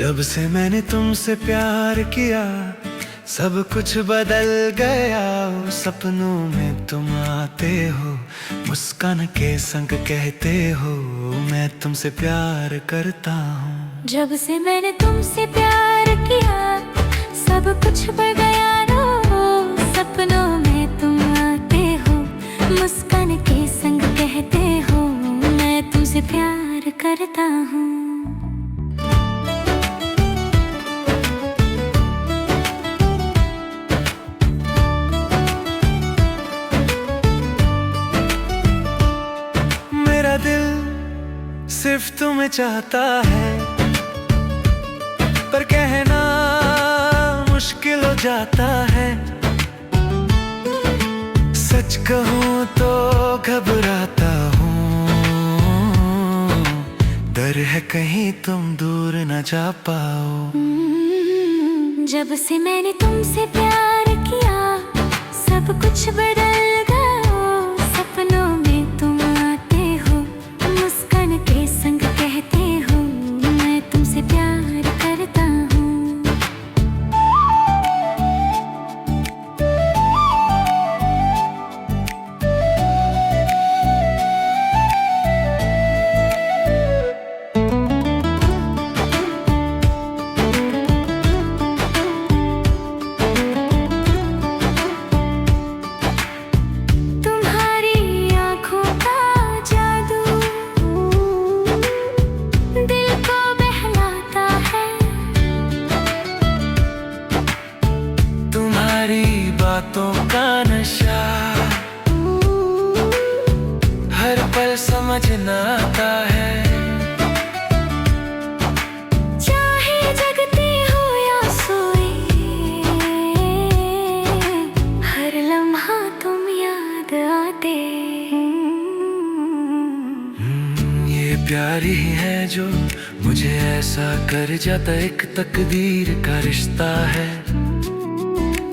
जब से मैंने तुमसे प्यार किया सब कुछ बदल गया। सपनों में तुम आते हो, मुस्कान के संग कहते हो मैं तुमसे प्यार करता हूँ। जब से मैंने तुमसे प्यार किया सब कुछ बढ़ गया रो। सपनों में तुम आते हो, मुस्कान के संग कहते हो मैं तुमसे प्यार करता हूँ। मेरा दिल सिर्फ तुम्हें चाहता है, पर कहना मुश्किल हो जाता है। सच कहूँ तो घबराता हूँ, डर है कहीं तुम दूर न जा पाओ। जब से मैंने तुमसे प्यार किया सब कुछ बदल गया। सपनों में तुम आते हो, मुस्कान के संग कहते हो मैं तुमसे प्यार करता हूँ। बातों का नशा हर पल समझ न आता है। चाहे जगते हो या सोए, हर लम्हा तुम याद आते। ये प्यार ही है जो मुझे ऐसा कर जाता, एक तकदीर का रिश्ता है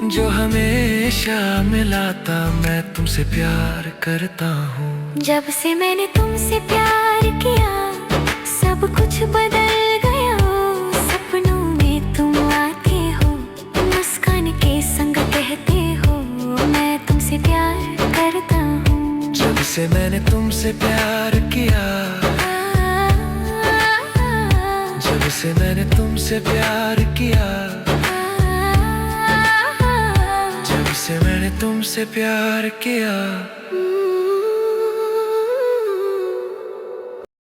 जो हमेशा मिलाता। मैं तुमसे प्यार करता हूँ। जब से मैंने तुमसे प्यार किया सब कुछ बदल गया। सपनों में तुम आते हो, मुस्कान के संग कहते हो मैं तुमसे प्यार करता हूँ। जब से मैंने तुमसे प्यार किया, जब से मैंने तुमसे प्यार किया, जब से मैंने तुमसे प्यार किया।